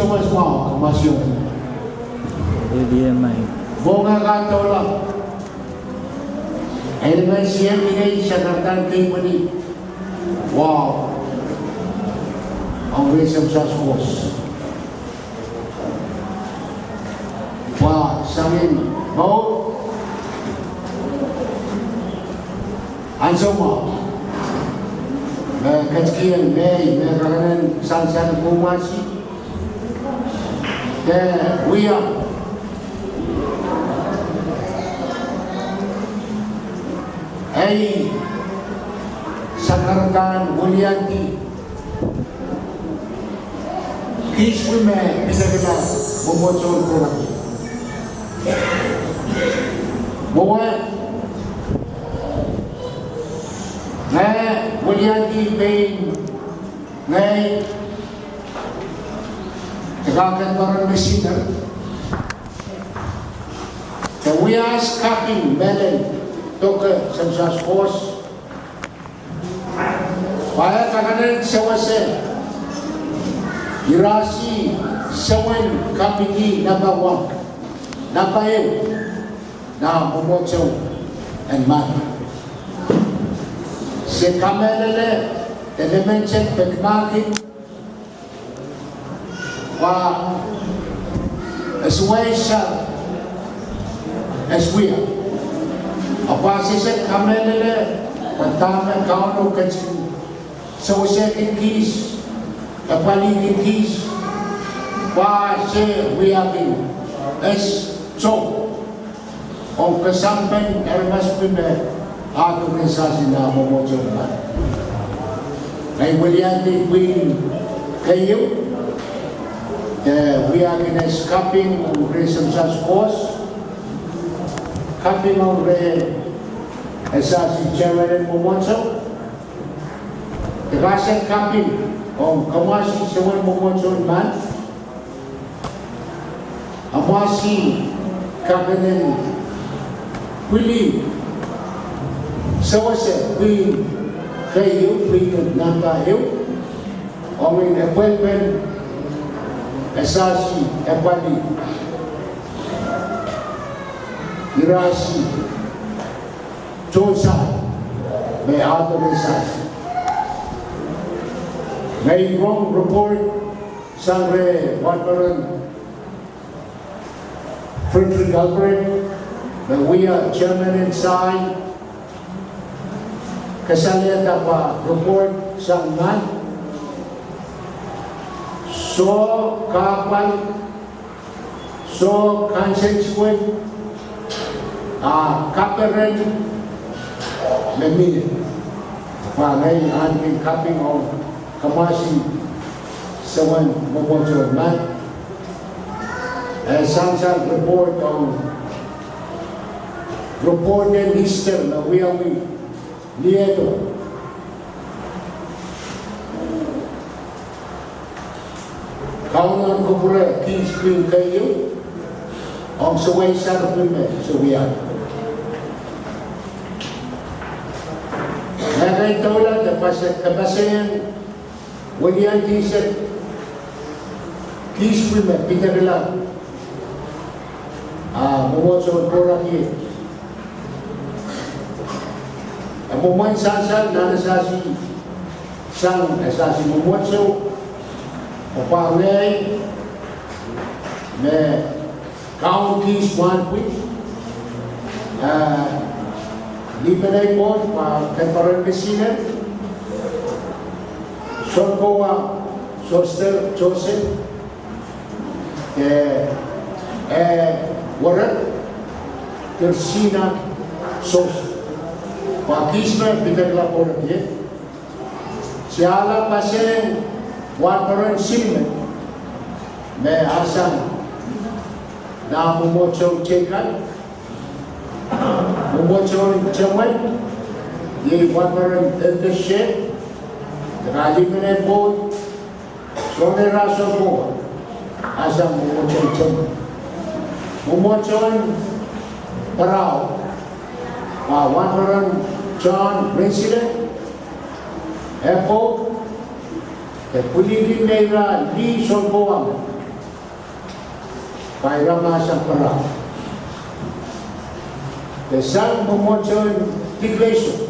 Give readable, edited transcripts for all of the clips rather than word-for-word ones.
was mau masuk. Dia main. Bunga kata lah. Elemen siap ini syaratan kini. Wow. Orang semasa skos. Wah, sangin mau ansoma. Kajian mereka sansan kumasi. We are sakarkan mulianti kisah me bisa kita memocor kurang. Bawa mulianti main tegakkan barang mesiner. We are scaping melon toke semasa skos. Paya kakanan sewase irasi sewen kapiki number 1 number 8 na momocho and man se kamelele elemenchen pekmaki wa aswaisha aswia apa sisa kamelele pertama kau kecil Sohse Jose apalagi kis wase wiakin es so on kesampen ermas pime organisasi na memojokan ay mulianti queen kayo wiakin escaping on resem saskos kaping on re esasi chairman memojo Terasa kambing, kamasi semua memuncul man, amasi kakanen pilih, sewase pilih kayu pilih nanda hiu, orang appointment asasi apali, irasi, Sohse me autorisasi. May wrong report sangre Watmaran Frederick Albrecht that we are chairman inside kasalian dapat report sang man so kapan so consensual kaperen memilih pangai anting kaping on kamasi sewan memuncul man sang report on report dan Easter na we nieto kaunan ko pura kings queen kayo ang suway sa replement so we are Nagay taulan kapasayan Walian t-shirt kis pime pinagala memojo pura ki amuman sansan nanasasi sang asasi memojo opangai me count kis one quick lipenay po temporary mesina Sohse Jose warat tersina Sohse Pakisme bidagla orang dia siala pasien Watmaran silme me asam na memojo cekan memojo cemen di Watmaran enteshe Rali mene boat, sone raso boat, asam memojon parau, Watmaran John President, airport, the Pulili Neira Lee Solboam, pairama sa para. Kesang memoncon tigleso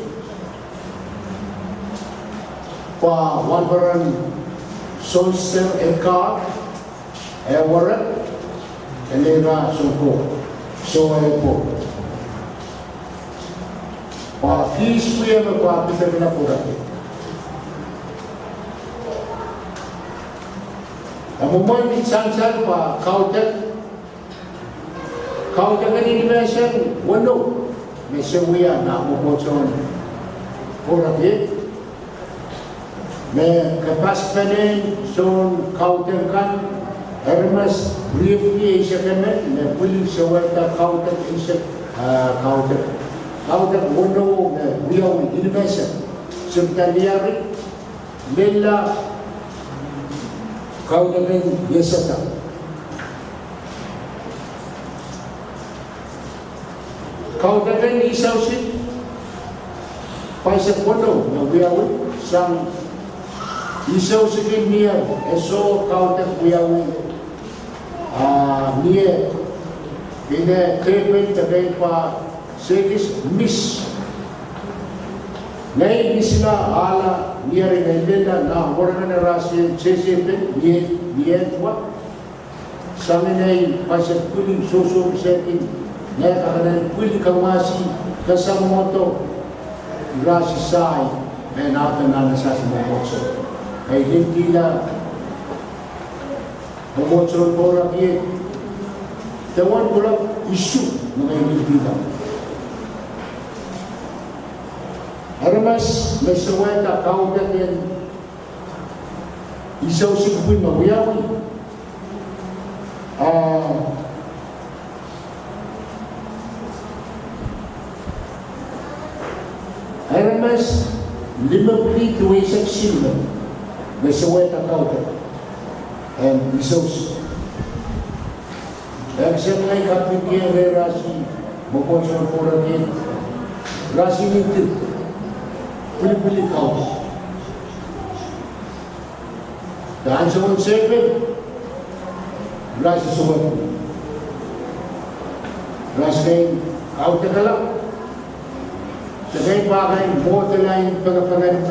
pa walbaran Sohse Eka ewarat elera soko soepo pa kispuya me pa pitagna pura. Amuman insansan pa kautek ini dimension wano mesewiya na mupocon puraki me kapas penen son kautek kan Hermes briefly isa keme me puli sewata kautek isa kautek wano me wiyaw dimension subtaliari lilla kau dengan biasa tak? Kau dengan isau si paisa kono na wiyawi sang isau si niya eso kau tak wiyawi niya ina treatment tagay pa segis miss Nai misila ala niari nailela na warna rasi CCP niya tua sami nai pasal kuling soso bisetin nai kakanan kuling kamasi kasamoto rasi sai menata na nasa simokso ay lintila momotso pora kiye tawan pula isu mga lintila. Hermes meseweta kau dengan isau si kuih mawiawi Hermes 52 seksi meseweta kau dengan isau si dan semai kapitian rasi mokonsol porakin rasi itu Pilih-pilih kau. Dan semua sepen, rasa semua. Rasa kau terkalap. Sebagai bagai motor lain pengapangan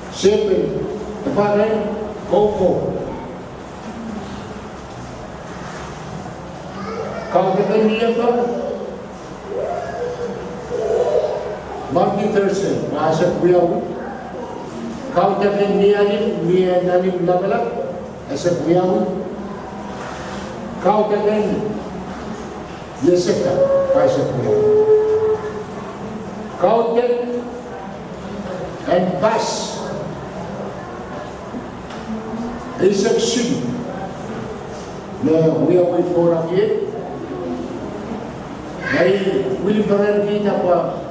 sepen, terpakai koko. Kau terkalap ni apa? Martin Thurston, bahasa Kuyawi. Kau takkan nianim labalak, asa Kuyawi. Kau takkan yeseka, bahasa Kuyawi. Kau takkan and bas, isak sing, na Kuyawi porak ye. Dari wilibaran kita pa.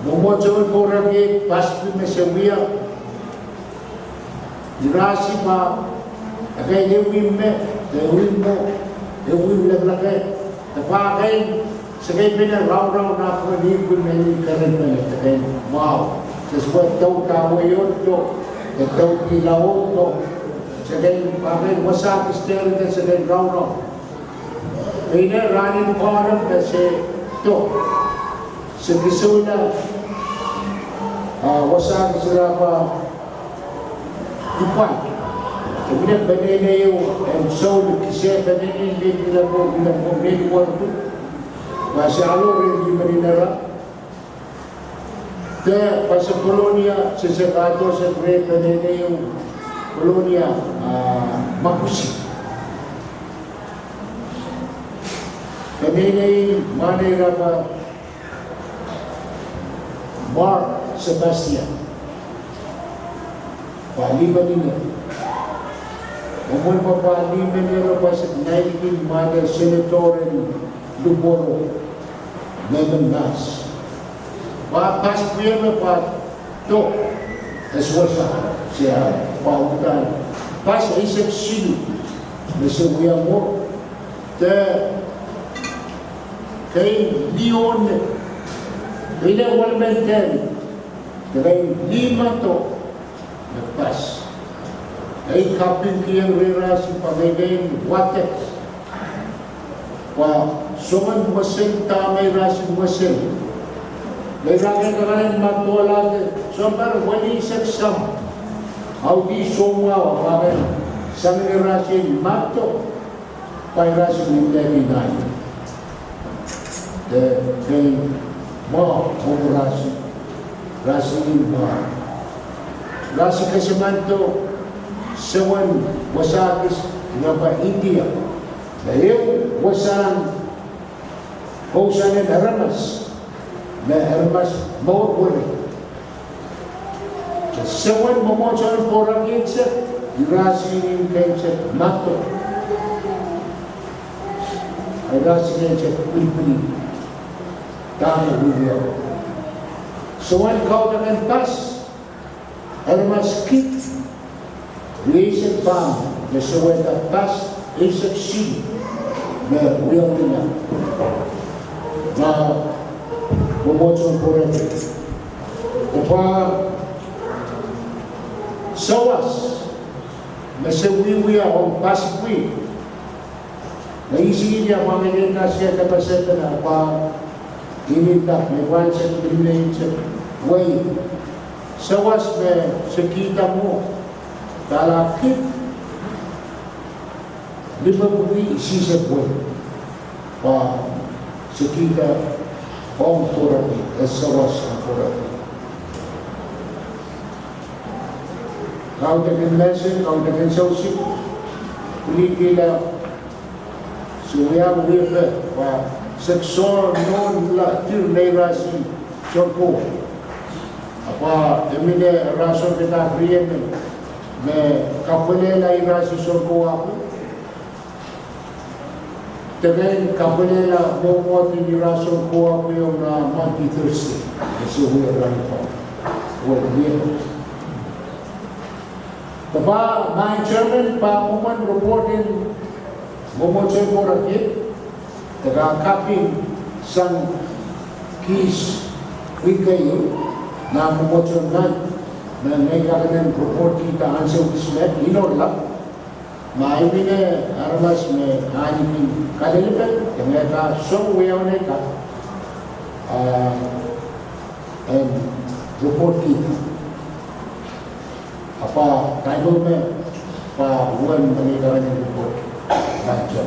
Momocol orang ye pasti mesewiya dirasi pa agay lewim laglagay tapakay sagay pina raw na pranibul na yung karin na nagtagay wow saswat daw tawa yun to daw kilawon to sagay pakay wasak isteri na sagay raw pina ranin konem kasi to segisuna wasak sila pa ipan. Kemudian banana yung and so kasi banana din bilang main waktu masih alur di marinara. Te pas kolonia sesekato sekre banana yung kolonia Makusi. Banana yung mana pa Mark Sebastian. Palima nila. Umul pa palima nila pa sa 19 Mother Senatorial Luboro, Nemandas. Pas priya pa to eswasa siya pautan. Pas isip sinu na siya mo te kay Leon Pinawalmentan, kaya 5 to nagpas. ay kapin kiyang rerasi pamagayin watek. Wa suman masin tamay rasi masin. May rakan kakanin matwalate. Sumber wali seksam. Audi somwa wakin sang rasi mato. Pay rasi nindari nai. De mo rasi. Rasi nindari. Rasi kasamanto sawan wasakis nga ba India. Dahil wasan hausanin haramas na haramas mawawari. Sawan mamochan porakin sa rasi nin kayo sa mato. Ay rasi kayo sa pili-pili. Tama huliyaw. Sawan kau dengan pas Hermas kit, reason pam, na saweta pas, isak si, na uyang nila. Na bumotson po rin. Kapa sawas, na sawiwiya o pasikwi. Naisingin niya pamilin na siya kapaseta na pa initak, may wansan, pinilin sa way. Sawas me sekita mo talakit lima bui sisa buwan pa sekita om turati sawas ang turati. Kau dengan lesson, kau dengan Sohse kulikila suyang wirda pa seksor non la tirneirasi sorko. Apa emine rason kita kriyen me kapule la irasi sorko aku tenen kapule la momo ti rason ko aku yung na mati thirsty so we are running for what we Tapa my chairman pa moman reportin momo chemo rakit taga kaping sang kis wikayo na memotong na mereka dengan properti tak ansur kismet inorlah mai bine armas me ani kadelipan mereka somewhere mereka and properti apa tahu me pa buan mereka dengan properti macam